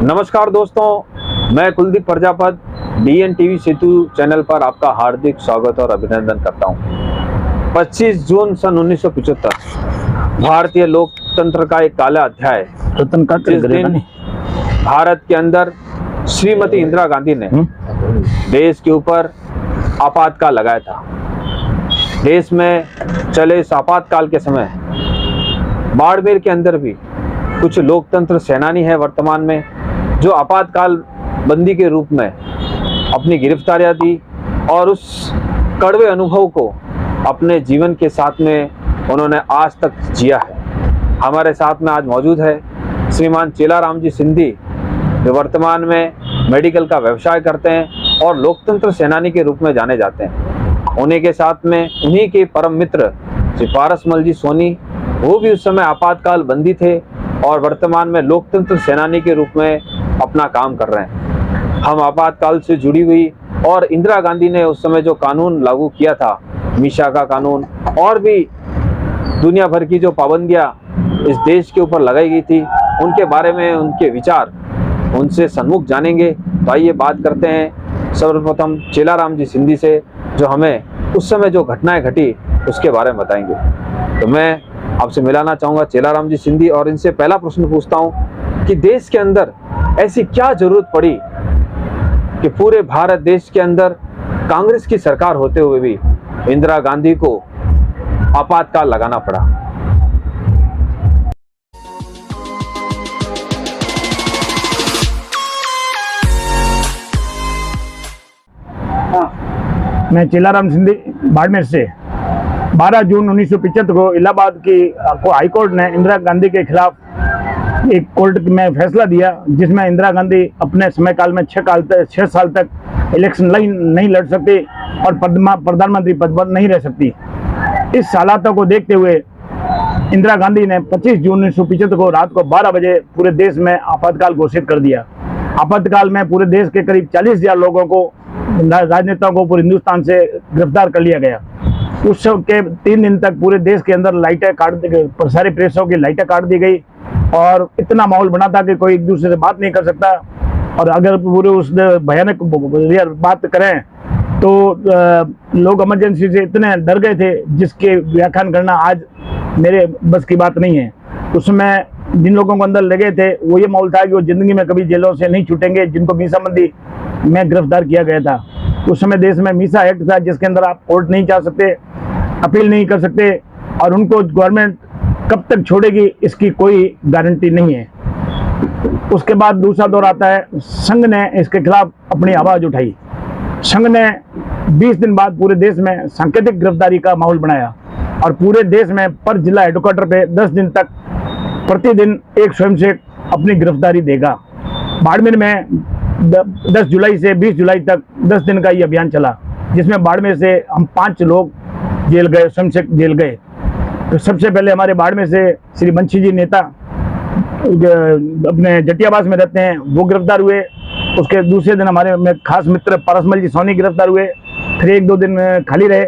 नमस्कार दोस्तों, मैं कुलदीप प्रजापत DN TV सेतु चैनल पर आपका हार्दिक स्वागत और अभिनंदन करता हूं। 25 जून सन 1975 भारतीय लोकतंत्र का एक काला अध्याय। जिस दिन भारत के अंदर श्रीमती इंदिरा गांधी ने देश के ऊपर आपातकाल लगाया था। देश में चले इस आपातकाल के समय बाड़मेर के अंदर भी कुछ लोकतंत्र सेनानी है वर्तमान में, जो आपातकाल बंदी के रूप में अपनी गिरफ्तारियां दी और उस कड़वे अनुभव को अपने जीवन के साथ में उन्होंने आज तक जिया है। हमारे साथ में आज मौजूद है श्रीमान चेलाराम जी सिंधी, जो वर्तमान में मेडिकल का व्यवसाय करते हैं और लोकतंत्र सेनानी के रूप में जाने जाते हैं। उन्हीं के साथ में उन्हीं के परम मित्र श्री पारसमल जी सोनी, वो भी उस समय आपातकाल बंदी थे और वर्तमान में लोकतंत्र सेनानी के रूप में अपना काम कर रहे हैं। हम आपातकाल से जुड़ी हुई और इंदिरा गांधी ने उस समय जो कानून लागू किया था, मीशा का कानून, और भी दुनिया भर की जो पाबंदियां इस देश के ऊपर लगाई गई थी, उनके बारे में उनके विचार उनसे सन्मुख जानेंगे। तो आइए बात करते हैं सर्वप्रथम चेलाराम जी सिंधी से, जो हमें उस समय जो घटनाएं घटी उसके बारे में बताएंगे। तो मैं आपसे मिलाना चाहूँगा चेलाराम जी सिंधी, और इनसे पहला प्रश्न पूछता हूँ कि देश के अंदर ऐसी क्या जरूरत पड़ी कि पूरे भारत देश के अंदर कांग्रेस की सरकार होते हुए भी इंदिरा गांधी को आपातकाल लगाना पड़ा। मैं चेलाराम सिंधी बाड़मेर से 12 जून 1975 को इलाहाबाद की हाईकोर्ट ने इंदिरा गांधी के खिलाफ एक कोर्ट में फैसला दिया, जिसमें इंदिरा गांधी अपने समय काल में 6 साल तक इलेक्शन नहीं लड़ सकती और प्रधानमंत्री पद पर नहीं रह सकती। इस हालातों को देखते हुए इंदिरा गांधी ने 25 जून 1975 को रात को 12 बजे पूरे देश में आपातकाल घोषित कर दिया। आपातकाल में पूरे देश के करीब 40,000 लोगों को, राजनेताओं को पूरे हिंदुस्तान से गिरफ्तार कर लिया गया। उस के 3 दिन तक पूरे देश के अंदर लाइटें काट दी गई, सारे प्रेसों की लाइटें काट दी गई और इतना माहौल बना था कि कोई एक दूसरे से बात नहीं कर सकता। और अगर पूरे उस भयानक बात करें तो लोग इमरजेंसी से इतने डर गए थे, जिसके व्याख्यान करना आज मेरे बस की बात नहीं है। उसमें जिन लोगों को अंदर लगे थे, वो ये माहौल था कि वो जिंदगी में कभी जेलों से नहीं छूटेंगे, जिनको मीसाबंदी में गिरफ्तार किया गया था। उस समय देश में मीसा एक्ट था, जिसके अंदर आप कोर्ट नहीं जा सकते, अपील नहीं कर सकते, और उनको गवर्नमेंट कब तक छोड़ेगी इसकी कोई गारंटी नहीं है। उसके बाद दूसरा दौर आता है, संघ ने इसके खिलाफ अपनी आवाज उठाई। संघ ने 20 दिन बाद पूरे देश में सांकेतिक गिरफ्तारी का माहौल बनाया और पूरे देश में पर जिला हेडक्वार्टर पे 10 दिन तक प्रतिदिन एक स्वयंसेवक अपनी गिरफ्तारी देगा। बाड़मेर में 10 जुलाई से 20 जुलाई तक 10 दिन का ये अभियान चला, जिसमें बाड़मेर से हम 5 लोग जेल गए, स्वयंसेवक जेल गए। तो सबसे पहले हमारे बाड़मेर से श्री बंशी जी नेता अपने जटियाबास में रहते हैं, वो गिरफ्तार हुए। उसके दूसरे दिन हमारे में खास मित्र पारसमल जी सोनी गिरफ्तार हुए। फिर 1-2 दिन खाली रहे।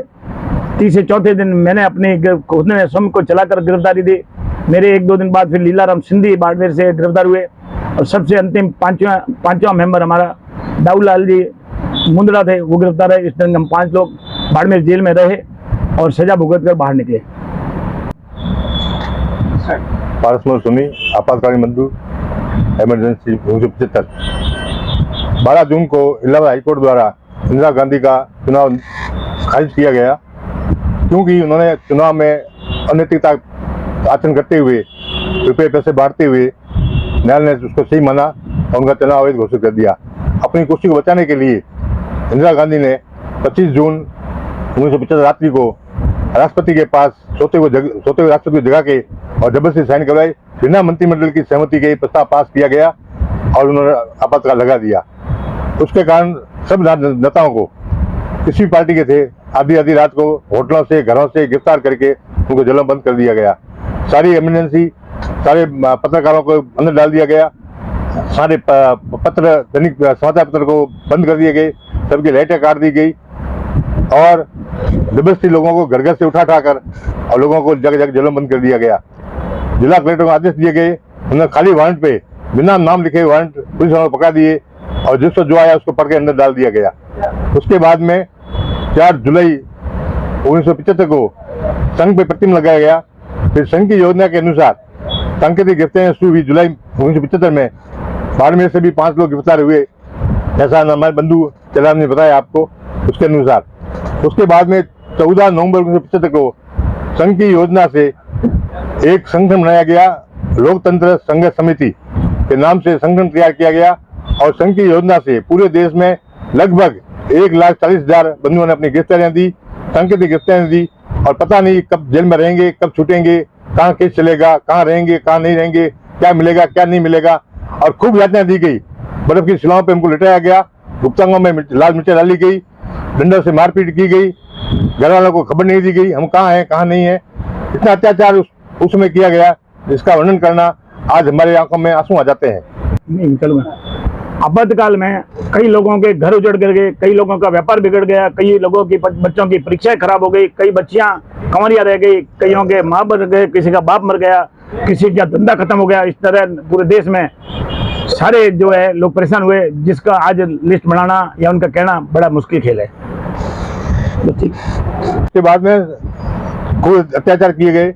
तीसरे चौथे दिन मैंने अपने खुद ने स्वयं को चलाकर गिरफ्तारी दी। मेरे 1-2 दिन बाद फिर लीलाराम सिंधी बाड़मेर से गिरफ्तार हुए। और सबसे अंतिम पांचवा मेंबर हमारा दाऊलाल जी मुंदड़ा थे, वो गिरफ्तार है। इस दिन हम 5 लोग बाड़मेर जेल में रहे और सजा भुगत कर बाहर निकले। पारसमल सोनी, आपातकालीन बंधु, इमरजेंसी 1975। 12 जून को इलाहाबाद हाईकोर्ट द्वारा इंदिरा गांधी का चुनाव खारिज किया गया, क्योंकि उन्होंने चुनाव में अनैतिकता आचरण करते हुए, रुपये पैसे बांटते हुए न्यायालय ने उसको सही माना और उनका चुनाव अवैध घोषित कर दिया। अपनी कुर्सी को बचाने के लिए इंदिरा गांधी ने 25 जून 1975 रात्रि को राष्ट्रपति के पास सोते हुए राष्ट्रपति को जगा के और जबरदस्ती साइन करवाई। बिना मंत्रिमंडल की सहमति के प्रस्ताव पास किया गया और उन्होंने आपातकाल लगा दिया। उसके कारण सब नेताओं को, किसी पार्टी के थे, आधी रात को होटलों से, घरों से गिरफ्तार करके उनको जेलों बंद कर दिया गया। सारी इमरजेंसी, सारे पत्रकारों को अंदर डाल दिया गया। सारे पत्र, दैनिक समाचार पत्र को बंद कर दिए गए। सबकी लाइटें काट दी गई और जबरदस्ती लोगों को घर से उठा कर और लोगों को जगह जगह जेलों बंद कर दिया गया। जिला कलेक्टर को आदेश दिए गए, उन्होंने खाली वारंट पे बिना नाम लिखे वारंट पुलिस वालों ने पकड़ा दिए और जिसको जो आया उसको पकड़ के अंदर डाल दिया गया। उसके बाद में 4 जुलाई 1975 को संघ पे प्रतिबंध लगाया गया। फिर संघ की योजना के अनुसार सांकेतिक गिरफ्तारियां शुरू हुई। जुलाई 1975 में बाड़मेर से भी 5 लोग गिरफ्तार हुए, ऐसा हमारे बंधु चलाम ने बताया आपको उसके अनुसार। उसके बाद में 14 नवंबर 1975 को संघ की योजना से एक संगठन बनाया गया, लोकतंत्र संघर्ष समिति के नाम से संगठन तैयार किया गया और संघ की योजना से पूरे देश में लगभग 1,40,000 बंधुओं ने अपनी गिरफ्तारियां दी, सांकेतिक गिरफ्तारियां दी और पता नहीं कब जेल में रहेंगे, कब छूटेंगे, कहाँ केस चलेगा, कहाँ रहेंगे, कहाँ नहीं रहेंगे, क्या मिलेगा, क्या नहीं मिलेगा। और खूब यातनाएं दी गई, बर्फ की शिलाओं पे हमको लिटाया गया, गुप्तांगों में लाल मिर्चें डाली गई, डंडों से मारपीट की गई, घर वालों को खबर नहीं दी गई हम कहाँ हैं कहाँ नहीं है। इतना अत्याचार उस समय किया गया जिसका वर्णन करना आज हमारे आंखों में आंसू आ जाते हैं। आपातकाल में कई लोगों के घर उजड़ कर गए, कई लोगों का व्यापार बिगड़ गया, कई लोगों की बच्चों की परीक्षाएं खराब हो गई, कई बच्चियां कंवरियां रह गई, कईयों के माँ मर गए, किसी का बाप मर गया, किसी का धंधा खत्म हो गया। इस तरह पूरे देश में सारे जो है लोग परेशान हुए, जिसका आज लिस्ट बनाना या उनका कहना बड़ा मुश्किल खेल है। उसके बाद में खूब अत्याचार किए गए,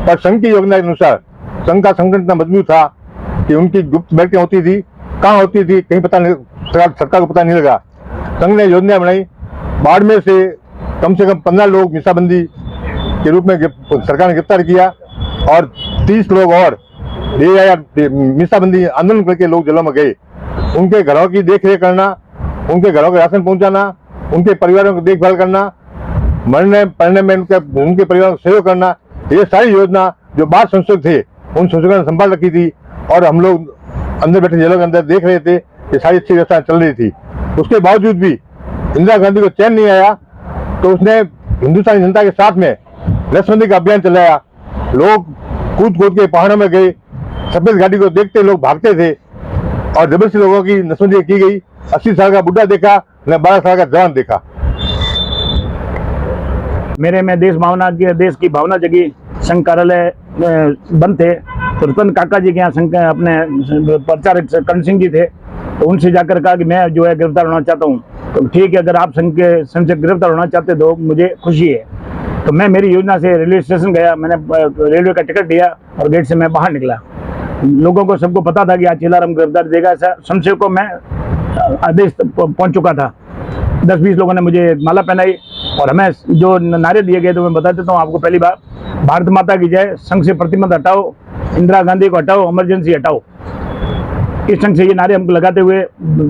पर संघ की योजना के अनुसार संघ का संगठन इतना मजबूत था कि उनकी गुप्त बैठकें होती थी, कहाँ होती थी कहीं पता नहीं, सरकार को पता नहीं लगा। संघ ने योजना बनाई, बाड़मेर से कम 15 लोग मिसाबंदी के रूप में सरकार ने गिरफ्तार किया और 30 लोग और मिसाबंदी आंदोलन करके लोग जेलों में गए। उनके घरों की देख रेख करना, उनके घरों को राशन पहुंचाना, उनके परिवारों की देखभाल करना, मरने पड़ने में उनके परिवारों को सहयोग करना, ये सारी योजना जो बाद संसद थे उन संसदों ने संभाल रखी थी और हम लोग अंदर बैठे जेलों के अंदर देख रहे थे कि सारी अच्छी व्यवस्था चल रही थी। उसके बावजूद भी इंदिरा गांधी को चैन नहीं आया तो उसने हिंदुस्तानी जनता के साथ में नसबंदी का अभियान चलाया। लोग कूद कूद के पहाड़ों में गए, सफेद गाड़ी को देखते लोग भागते थे और जबरदस्ती लोगों की नसबंदी की गई। 80 साल का बुढ़ा देखा न 12 साल का जवान देखा। मेरे में देश की भावना जगी। संघ कार्यालय बंद थे तो रतन काका जी के यहाँ संघ अपने प्रचारक करण सिंह जी थे, तो उनसे जाकर कहा कि मैं जो है गिरफ्तार होना चाहता हूँ। तो ठीक है, अगर आप संघ से गिरफ्तार होना चाहते तो मुझे खुशी है। तो मैं मेरी योजना से रेलवे स्टेशन गया, मैंने रेलवे का टिकट दिया और गेट से मैं बाहर निकला। लोगों को सबको पता था कि आज चेलाराम गिरफ्तार देगा, ऐसा संशय को मैं आदेश पहुँच चुका था। 10-20 लोगों ने मुझे माला पहनाई और हमें जो नारे दिए गए तो मैं बता देता हूँ आपको। पहली बात, भारत माता की जय, संघ से प्रतिबंध हटाओ, इंदिरा गांधी को हटाओ, इमरजेंसी हटाओ। इस ढंग से ये नारे हमको लगाते हुए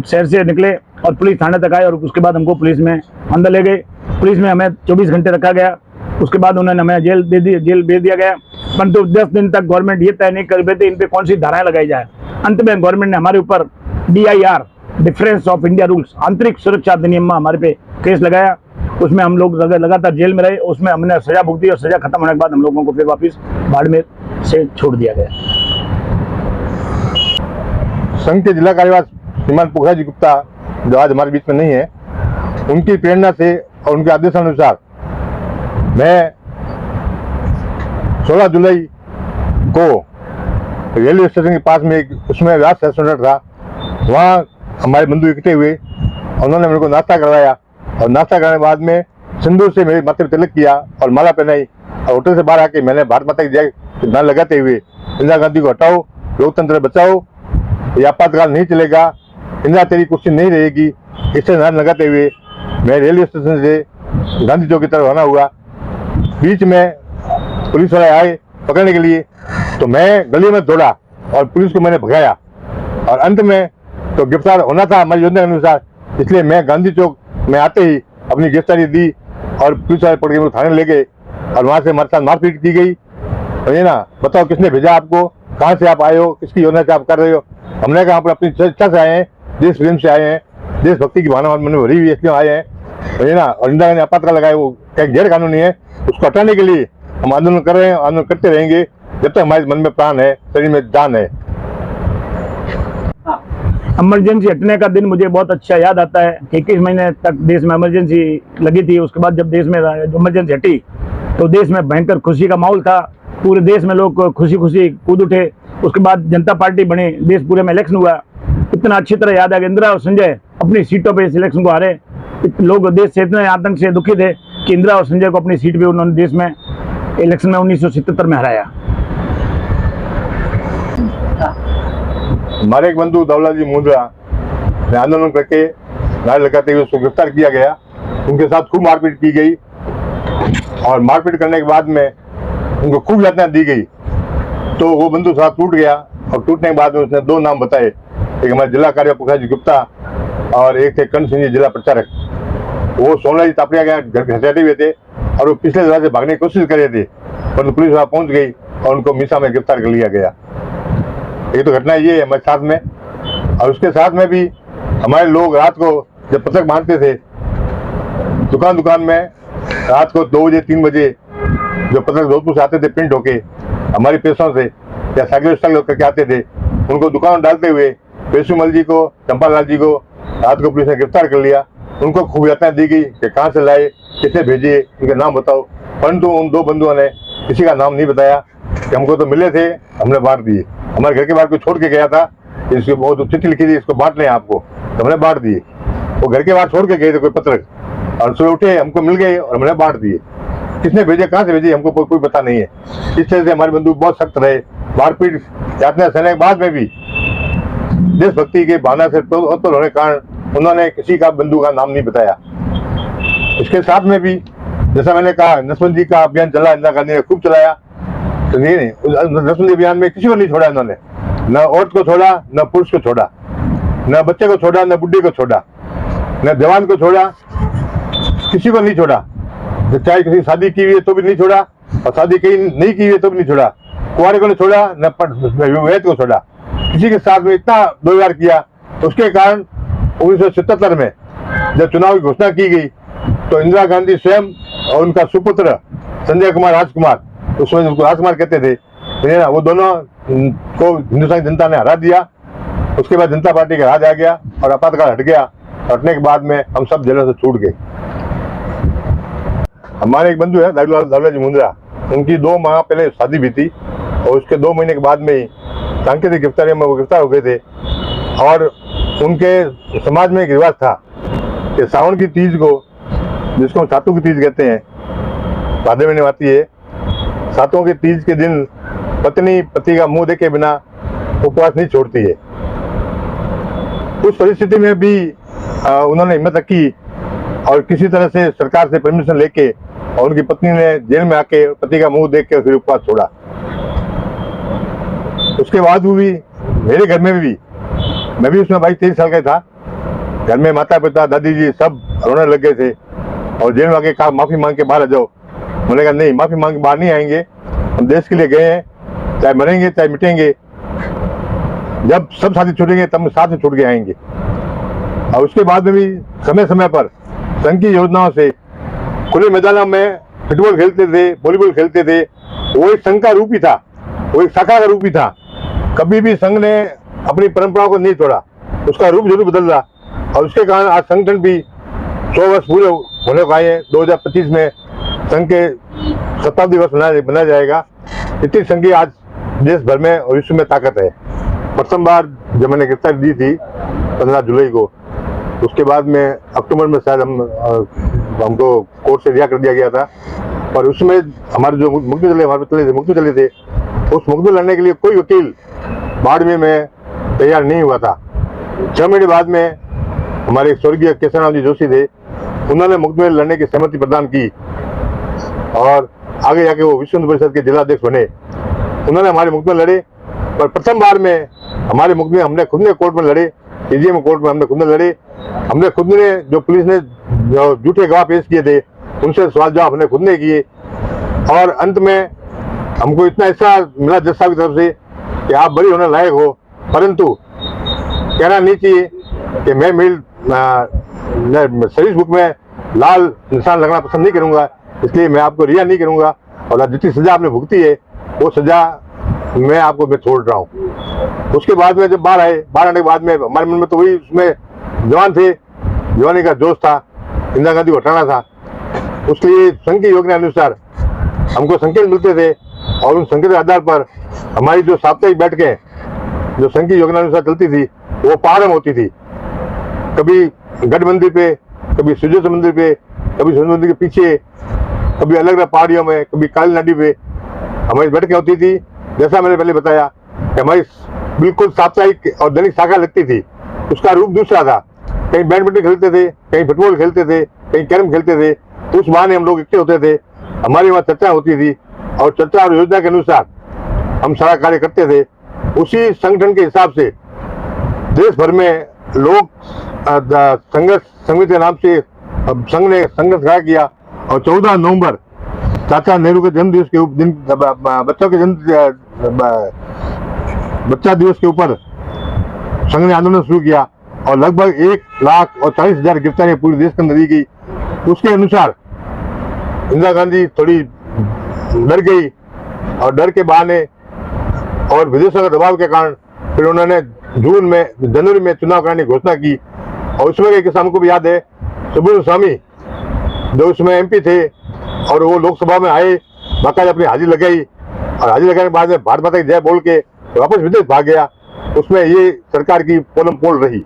शहर से निकले और पुलिस थाने तक आए और उसके बाद हमको पुलिस में अंदर ले गए। पुलिस में हमें 24 घंटे रखा गया। उसके बाद उन्होंने हमें जेल भेज दिया गया, परंतु 10 दिन तक गवर्नमेंट ये तय नहीं कर पाते इन पे कौन सी धाराएं लगाई जाए। अंत में गवर्नमेंट ने हमारे ऊपर DIR, difference of India rules, आंतरिक सुरक्षा अधिनियम में हमारे पे केस लगाया। उसमें हम लोग लगातार जेल में रहे, उसमें हमने सजा भुगती और सजा खत्म होने के बाद हम लोगों को फिर वापस बाड़मेर से छोड़ दिया गया। संघ के जिला कार्यवाह श्रीमान पोखरा जी गुप्ता जो आज हमारे बीच में नहीं है, उनकी प्रेरणा से और उनके आदेशानुसार मैं 16 जुलाई को रेलवे स्टेशन के पास में एक उसमें व्यास रेस्टोरेंट था, वहाँ हमारे बंधु इकट्ठे हुए। उन्होंने मेरे को नाश्ता करवाया और नाश्ता करने के बाद में सिंदूर से मेरे माथे पर तिलक किया और माला पहनाई और होटल से बाहर आके मैंने भारत माता की जय नारा लगाते हुए इंदिरा गांधी को हटाओ, लोकतंत्र बचाओ, ये आपातकाल नहीं चलेगा, इंदिरा तेरी कुर्सी नहीं रहेगी, इससे नारा लगाते हुए मैं रेलवे स्टेशन से गांधी चौक की तरफ रवाना हुआ। बीच में पुलिस वाले आए पकड़ने के लिए तो मैं गली में दौड़ा और पुलिस को मैंने भगाया और अंत में तो गिरफ्तार होना था हमारी योजना के अनुसार, इसलिए मैं गांधी चौक में आते ही अपनी गिरफ्तारी दी और पुलिस वाले पकड़ के थाने ले गए और वहाँ से हमारे साथ मारपीट की गई। तो ये ना बताओ किसने भेजा आपको, कहाँ से आप आए हो, किसकी योजना से आप कर रहे हो। हमने कहा आप अपनी इच्छा से आए हैं, देश प्रेम से आए हैं, देशभक्ति की भावना मन में भरी हुई इसलिए आए हैं। तो ये ना और इंदिरा गांधी आपातकाल लगाए वो एक गैर कानूनी है, उसको हटाने के लिए हम आंदोलन कर रहे हैं, आंदोलन करते रहेंगे जब तक हमारे मन में प्राण है, शरीर में जान है। इमरजेंसी हटने का दिन मुझे बहुत अच्छा याद आता है कि 21 महीने तक देश में इमरजेंसी लगी थी। उसके बाद जब देश में इमरजेंसी हटी तो देश में भयंकर खुशी का माहौल था। पूरे देश में लोग खुशी खुशी कूद उठे उसके बाद जनता पार्टी बनी, देश पूरे में इलेक्शन हुआ। इतना अच्छी तरह याद है कि इंदिरा और संजय अपनी सीटों पे इस इलेक्शन को हारे। लोग देश से इतने आतंक से दुखी थे कि इंदिरा और संजय को अपनी सीट पे उन्होंने देश में इलेक्शन में 1977 में हराया। हमारे एक बंधु दौलाजी मुंद्रा ने आंदोलन करके नारे लगाते हुए उसको गिरफ्तार किया गया। उनके साथ खूब मारपीट की गई और मारपीट करने के बाद में उनको खूब यातनाएं दी गई। तो वो बंधु साहब टूट गया और टूटने के बाद में उसने दो नाम बताए, एक हमारे जिला कार्य प्रकाश जी गुप्ता और एक थे कर्ण सिंह जी जिला प्रचारक। वो सोमला जी तापड़िया गया घर घसीटे हुए थे और वो पिछले दरवाजे से भागने की कोशिश कर रहे थे, परंतु पुलिस वहां पहुंच गई और उनको मीसा में गिरफ्तार कर लिया गया। एक तो घटना ये है हमारे साथ में। और उसके साथ में भी हमारे लोग रात को जब पत्रक बांटते थे दुकान दुकान में, रात को 2 बजे 3 बजे जो पत्रक जोधपुर से आते थे प्रिंट होके हमारी प्रेसों से या साइकिल करके आते थे, उनको दुकान डालते हुए पेशुमल जी को, चंपालाल जी को रात को पुलिस ने गिरफ्तार कर लिया। उनको खूब यातनाएं दी गई कि कहाँ से लाए, किसने भेजे, उनके नाम बताओ, परंतु उन दो बंधुओं ने किसी का नाम नहीं बताया कि हमको तो मिले थे, हमने बांट दिए। हमारे घर के बाहर कोई छोड़ के गया था, इसकी बहुत चिट्ठी लिखी थी, इसको बांट लें आपको, तो हमने बांट दिए। वो घर के बाहर छोड़ के गए थे कोई पत्रक और सुबह उठे हमको मिल गए और हमने बांट दिए। किसने भेजे, कहाँ से भेजे, हमको कोई पता नहीं है। इस तरह से हमारे बंधु बहुत सख्त रहे। मारपीट यातना सहने के बाद में भी देशभक्ति के भावना से उत्पन्न होने के कारण उन्होंने किसी का बंधु का नाम नहीं बताया। इसके साथ में भी जैसा मैंने कहा, नसबंदी का अभियान चला, इंदिरा गांधी ने खूब चलाया। तो नहीं नसबंदी अभियान में किसी को नहीं छोड़ा इन्होंने, न औरत को छोड़ा, न पुरुष को छोड़ा, न बच्चे को छोड़ा, न बुढ़ी को छोड़ा, न जवान को छोड़ा, किसी को नहीं छोड़ा। चाहे किसी शादी की हुई है तो भी नहीं छोड़ा और शादी की नहीं की हुई है तो भी नहीं छोड़ा। कुंवारे को नहीं छोड़ा, न विवाहित को छोड़ा। किसी के साथ में इतना दुर्व्यवहार किया। उसके कारण 1977 में जब चुनाव की घोषणा की गई तो इंदिरा गांधी स्वयं और उनका सुपुत्र संजय कुमार राजकुमार, उस समय उनको राजकुमार कहते थे, वो दोनों को हिंदुस्तान की जनता ने हरा दिया। उसके बाद जनता पार्टी का राज आ गया और आपातकाल हट गया। हटने के बाद में हम सब जेलों से छूट गए। हमारे एक बंधु है दौलाजी मुंद्रा, उनकी 2 माह पहले शादी भी थी और उसके 2 महीने के बाद में ही सांकेतिक गिरफ्तारी में वो गिरफ्तार हो गए थे। और उनके समाज में एक रिवाज था कि सावन की तीज को, जिसको सातों की तीज कहते हैं, भादे महीने आती है, सातों की तीज के दिन पत्नी पति का मुंह देखे बिना उपवास नहीं छोड़ती है। उस परिस्थिति में भी उन्होंने हिम्मत रखी और किसी तरह से सरकार से परमिशन लेके और उनकी पत्नी ने जेल में आके पति का मुंह देख के फिर उपवास छोड़ा। उसके बाद भी मेरे घर में भी, मैं भी उसमें 22-23 साल का था, घर में माता पिता दादी जी सब रोने लग गए थे और जेल में आके कहा माफी मांग के बाहर आ जाओ। मैंने कहा नहीं, माफी मांग के बाहर नहीं आएंगे, हम देश के लिए गए हैं, चाहे मरेंगे चाहे मिटेंगे, जब सब साथी छूटेंगे तब हम साथ में छूट के आएंगे। और उसके बाद में भी समय समय पर संघ की योजनाओं से खुले मैदानों में फुटबॉल खेलते थे, वॉलीबॉल खेलते थे। वो एक संघ का रूप ही था, वो एक शाखा का रूप ही था। कभी भी संघ ने अपनी परंपराओं को नहीं छोड़ा, उसका रूप जरूर बदल रहा। और उसके कारण आज संगठन भी 100 वर्ष पूरे होने को आए हैं। 2025 में संघ के शताब्दी वर्ष मनाया जाएगा। इतनी संघ आज देश भर में और विश्व में ताकत है। प्रथम बार जब मैंने गिरफ्तारी दी थी 15 जुलाई को, उसके बाद में अक्टूबर में शायद हमको कोर्ट से रिहा कर दिया गया था। और उसमें हमारे जो मुकदमे चले थे, उस मुकदमे लड़ने के लिए कोई वकील बाड़मेर में तैयार नहीं हुआ था। 6 महीने बाद में हमारे स्वर्गीय केशवराम जी जोशी थे, उन्होंने मुकदमे लड़ने की सहमति प्रदान की और आगे जाके वो विश्व हिंदू परिषद के जिलाध्यक्ष बने। उन्होंने हमारे मुकदमे लड़े और प्रथम बार में हमारे मुकदमे हमने खुद ने कोर्ट में लड़े, पीजीएम कोर्ट में हमने खुद ने लड़े। हमने खुद ने, जो पुलिस ने जो झूठे गवाह पेश किए थे, उनसे सवाल जवाब हमने खुद ने किए। और अंत में हमको इतना हिस्सा मिला जज साहब की तरफ से कि आप बरी होने लायक हो, परंतु कहना नहीं चाहिए कि मैं सर्विस बुक में लाल निशान लगना पसंद नहीं करूंगा, इसलिए मैं आपको रिहा नहीं करूंगा और जितनी सजा आपने भुगती है वो सजा मैं छोड़ रहा हूँ। उसके बाद में जब बाहर आने के बाद में हमारे मन में तो वही, उसमें जवान थे, जवानी का जोश था, इंदिरा गांधी को हटाना था। उसके लिए संघ की योजना अनुसार हमको संकेत मिलते थे और उन संकेत के आधार पर हमारी जो साप्ताहिक बैठकें जो संघ की योजना अनुसार चलती थी वो प्रारंभ होती थी। कभी गढ़ मंदिर पे, कभी सूर्य मंदिर पे, कभी सूर्य मंदिर के पीछे, कभी अलग अलग पहाड़ियों में, कभी काली नदी पे हमारी बैठकें होती थी। जैसा मैंने पहले बताया कि हमारी बिल्कुल साप्ताहिक और दैनिक शाखा लगती थी। उसका रूप दूसरा था, कहीं बैडमिंटन खेलते थे, कहीं फुटबॉल खेलते थे, कहीं कैरम खेलते थे। उस बहाने हम लोग इकट्ठे होते थे, हमारी वहाँ चर्चा होती थी और चर्चा और योजना के अनुसार हम सारा कार्य करते थे। उसी संगठन के हिसाब से देश भर में लोग संघर्ष समिति के नाम से संघ ने संघर्ष खड़ा किया और 14 नवंबर चाचा नेहरू के जन्म दिवस के दिन बच्चों के बच्चा दिवस के ऊपर संघ ने आंदोलन शुरू किया और लगभग 1,40,000 गिरफ्तारियां पूरे देश के अंदर दी गई। उसके अनुसार इंदिरा गांधी थोड़ी डर गई और डर के बहाने और विदेशों के दबाव के कारण फिर उन्होंने जनवरी में चुनाव कराने की घोषणा की। और उसमें एक किसान को भी याद है, सुब्रमण्यम स्वामी जो उसमें एमपी थे और वो लोकसभा में आए, बाकायदा अपनी हाजिरी लगाई और हाजिरी लगाने के बाद में भारत माता की जय बोल के वापस विदेश भाग गया। उसमें ये सरकार की पोलम पोल रही।